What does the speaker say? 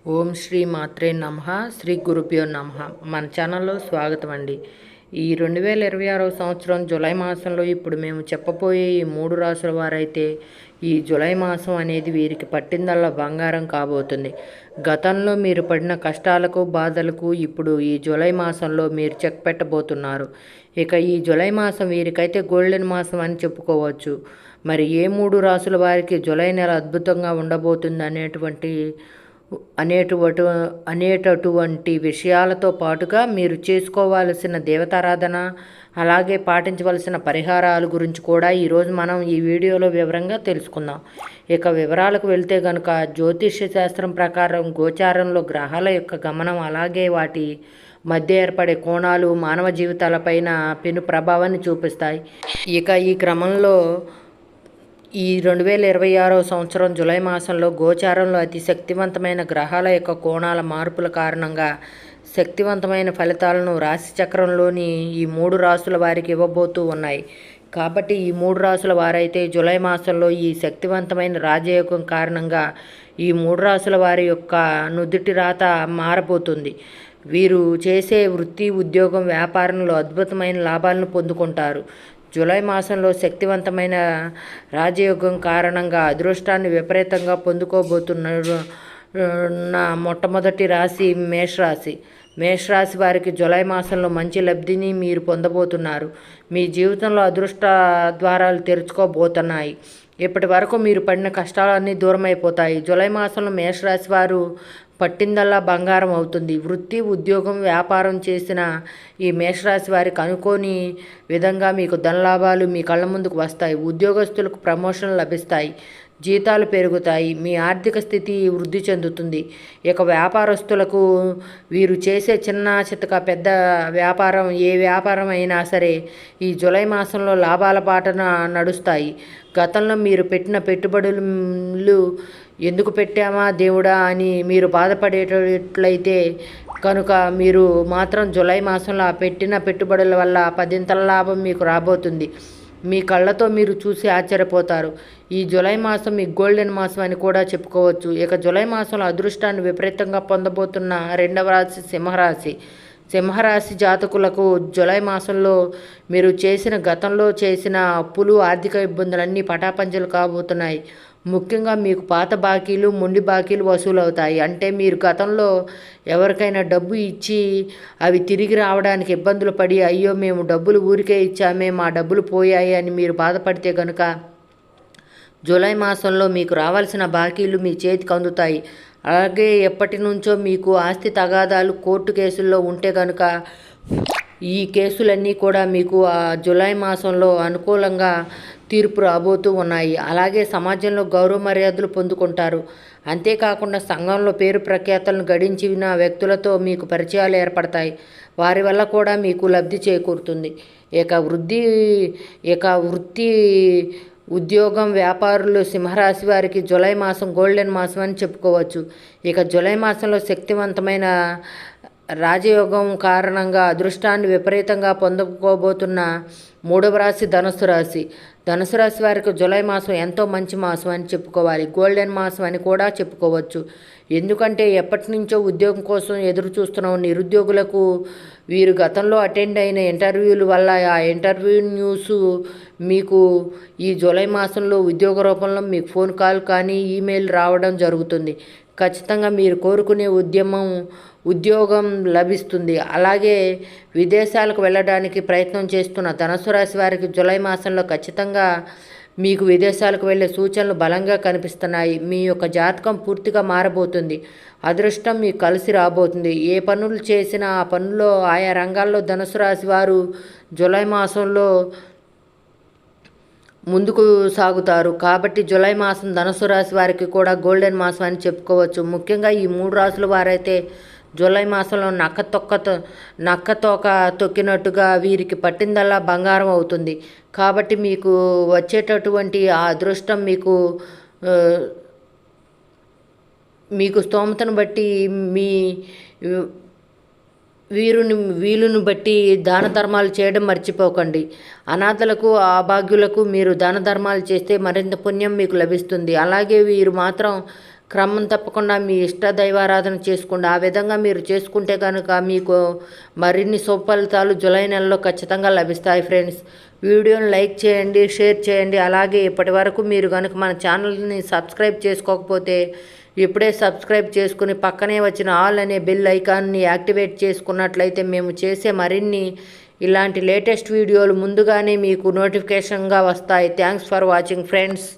ఓం శ్రీ మాత్రే నమః. శ్రీ గురుభ్యో నమః. మన ఛానల్లో స్వాగతం అండి. ఈ 2026 సంవత్సరం జూలై మాసంలో ఇప్పుడు మేము చెప్పబోయే ఈ 3 రాసుల వారైతే ఈ జూలై మాసం అనేది వీరికి పట్టిందల్లా బంగారం కాబోతుంది. గతంలో మీరు పడిన కష్టాలకు బాధలకు ఇప్పుడు ఈ జూలై మాసంలో మీరు చెక్ పెట్టబోతున్నారు. ఇక ఈ జూలై మాసం వీరికైతే గోల్డెన్ మాసం అని చెప్పుకోవచ్చు. మరి ఏ 3 రాసుల వారికి జూలై నెల అద్భుతంగా ఉండబోతుంది అనేటటువంటి విషయాలతో పాటుగా మీరు చేసుకోవాల్సిన దేవతారాధన, అలాగే పాటించవలసిన పరిహారాల గురించి కూడా ఈరోజు మనం ఈ వీడియోలో వివరంగా తెలుసుకుందాం. ఇక వివరాలకు వెళ్తే కనుక జ్యోతిష్య శాస్త్రం ప్రకారం గోచారంలో గ్రహాల యొక్క గమనం, అలాగే వాటి మధ్య ఏర్పడే కోణాలు మానవ జీవితాలపైన పెను ప్రభావాన్ని చూపిస్తాయి. ఇక ఈ క్రమంలో ఈ 2026 సంవత్సరం జూలై మాసంలో గోచారంలో అతి శక్తివంతమైన గ్రహాల యొక్క కోణాల మార్పుల కారణంగా శక్తివంతమైన ఫలితాలను రాశి చక్రంలోని ఈ 3 రాసుల వారికి ఇవ్వబోతూ ఉన్నాయి. కాబట్టి ఈ 3 రాసుల వారైతే జూలై మాసంలో ఈ శక్తివంతమైన రాజయోగం కారణంగా ఈ 3 రాసుల వారి యొక్క నుదుటి రాత మారబోతుంది. వీరు చేసే వృత్తి, ఉద్యోగం, వ్యాపారంలో అద్భుతమైన లాభాలను పొందుకుంటారు. జూలై మాసంలో శక్తివంతమైన రాజయోగం కారణంగా అదృష్టాన్ని విపరీతంగా పొందుకోబోతున్న మొట్టమొదటి రాశి మేషరాశి. మేషరాశి వారికి జూలై మాసంలో మంచి లబ్ధిని మీరు పొందబోతున్నారు. మీ జీవితంలో అదృష్ట ద్వారాలు తెరుచుకోబోతున్నాయి. ఇప్పటి వరకు మీరు పడిన కష్టాలన్నీ దూరమైపోతాయి. జూలై మాసంలో మేషరాశి వారు పట్టిందల్లా బంగారం అవుతుంది. వృత్తి, ఉద్యోగం, వ్యాపారం చేసిన ఈ మేషరాశి వారికి అనుకోని విధంగా మీకు ధనలాభాలు మీ కళ్ళ ముందుకు వస్తాయి. ఉద్యోగస్తులకు ప్రమోషన్లు లభిస్తాయి, జీతాలు పెరుగుతాయి, మీ ఆర్థిక స్థితి వృద్ధి చెందుతుంది. ఇక వ్యాపారస్తులకు వీరు చేసే చిన్న చితక పెద్ద వ్యాపారం, ఏ వ్యాపారం అయినా సరే ఈ జూలై మాసంలో లాభాల బాటన నడుస్తాయి. గతంలో మీరు పెట్టిన పెట్టుబడులు ఎందుకు పెట్టామా దేవుడా అని మీరు బాధపడేటట్లయితే కనుక మీరు మాత్రం జూలై మాసంలో ఆ పెట్టిన పెట్టుబడుల వల్ల 10 లాభం మీకు రాబోతుంది. మీ కళ్ళతో మీరు చూసి ఆశ్చర్యపోతారు. ఈ జూలై మాసం మీ గోల్డెన్ మాసం అని కూడా చెప్పుకోవచ్చు. ఇక జూలై మాసంలో అదృష్టాన్ని విపరీతంగా పొందబోతున్న 2వ రాశి సింహరాశి. సింహరాశి జాతకులకు జూలై మాసంలో మీరు గతంలో చేసిన అప్పులు, ఆర్థిక ఇబ్బందులన్నీ పటాపంచలు కాబోతున్నాయి. ముఖ్యంగా మీకు పాత బాకీలు, మొండి బాకీలు వసూలు అవుతాయి. అంటే మీరు గతంలో ఎవరికైనా డబ్బు ఇచ్చి అవి తిరిగి రావడానికి ఇబ్బందులు పడి, అయ్యో మేము డబ్బులు ఊరికే ఇచ్చామే, మా డబ్బులు పోయాయి అని మీరు బాధపడితే కనుక జూలై మాసంలో మీకు రావాల్సిన బాకీలు మీ చేతికి అందుతాయి. అలాగే ఎప్పటి నుంచో మీకు ఆస్తి తగాదాలు, కోర్టు కేసుల్లో ఉంటే కనుక ఈ కేసులన్నీ కూడా మీకు ఆ జూలై మాసంలో అనుకూలంగా తీర్పు రాబోతూ ఉన్నాయి. అలాగే సమాజంలో గౌరవ మర్యాదలు పొందుకుంటారు. అంతేకాకుండా సంఘంలో పేరు ప్రఖ్యాతలను గడించిన వ్యక్తులతో మీకు పరిచయాలు ఏర్పడతాయి. వారి వల్ల కూడా మీకు లబ్ధి చేకూరుతుంది. ఇక వృత్తి, ఉద్యోగం, వ్యాపారులు సింహరాశి వారికి జూలై మాసం గోల్డెన్ మాసం అని చెప్పుకోవచ్చు. ఇక జూలై మాసంలో శక్తివంతమైన రాజయోగం కారణంగా అదృష్టాన్ని విపరీతంగా పొందుకోబోతున్న 3వ రాశి ధనుస్సు రాశి. ధనుసు రాశి వారికి జూలై మాసం ఎంతో మంచి మాసం అని చెప్పుకోవాలి. గోల్డెన్ మాసం అని కూడా చెప్పుకోవచ్చు. ఎందుకంటే ఎప్పటి నుంచో ఉద్యోగం కోసం ఎదురు చూస్తున్న నిరుద్యోగులకు వీరు గతంలో అటెండ్ అయిన ఇంటర్వ్యూల వల్ల ఆ ఇంటర్వ్యూ న్యూస్ మీకు ఈ జూలై మాసంలో ఉద్యోగ రూపంలో మీకు ఫోన్ కాల్ కానీ ఈమెయిల్ రావడం జరుగుతుంది. ఖచ్చితంగా మీరు కోరుకునే ఉద్యోగం లభిస్తుంది. అలాగే విదేశాలకు వెళ్ళడానికి ప్రయత్నం చేస్తున్న ధనుసు రాశి వారికి జూలై మాసంలో ఖచ్చితంగా మీకు విదేశాలకు వెళ్ళే సూచనలు బలంగా కనిపిస్తున్నాయి. మీ యొక్క జాతకం పూర్తిగా మారబోతుంది. అదృష్టం మీకు కలిసి రాబోతుంది. ఏ పనులు చేసినా ఆ పనుల్లో ఆయా రంగాల్లో ధనుసు రాశి వారు జూలై మాసంలో ముందుకు సాగుతారు. కాబట్టి జూలై మాసం ధనుసు రాశి వారికి కూడా గోల్డెన్ మాసం అని చెప్పుకోవచ్చు. ముఖ్యంగా ఈ 3 రాసుల వారైతే జూలై మాసంలో నక్క తోక తొక్కినట్టుగా వీరికి పట్టిందల్లా బంగారం అవుతుంది. కాబట్టి మీకు వచ్చేటటువంటి ఆ అదృష్టం మీకు స్తోమతను బట్టి మీ వీలును బట్టి దాన ధర్మాలు చేయడం మర్చిపోకండి. అనాథలకు, అభాగ్యులకు మీరు దాన ధర్మాలు చేస్తే మరింత పుణ్యం మీకు లభిస్తుంది. అలాగే వీరు మాత్రం క్రమం తప్పకుండా మీ ఇష్ట దైవారాధన చేసుకోండి. ఆ విధంగా మీరు చేసుకుంటే కనుక మీకు మరిన్ని సుఫలితాలు జూలై నెలలో ఖచ్చితంగా లభిస్తాయి ఫ్రెండ్స్. వీడియోని లైక్ చేయండి, షేర్ చేయండి. అలాగే ఇప్పటి వరకు మీరు కనుక మన ఛానల్ని సబ్స్క్రైబ్ చేసుకోకపోతే ఇప్పుడే సబ్స్క్రైబ్ చేసుకుని పక్కనే వచ్చిన ఆల్ అనే బెల్ ఐకాన్ని యాక్టివేట్ చేసుకున్నట్లయితే మేము చేసే మరిన్ని ఇలాంటి లేటెస్ట్ వీడియోలు ముందుగానే మీకు నోటిఫికేషన్గా వస్తాయి. Thanks for watching friends.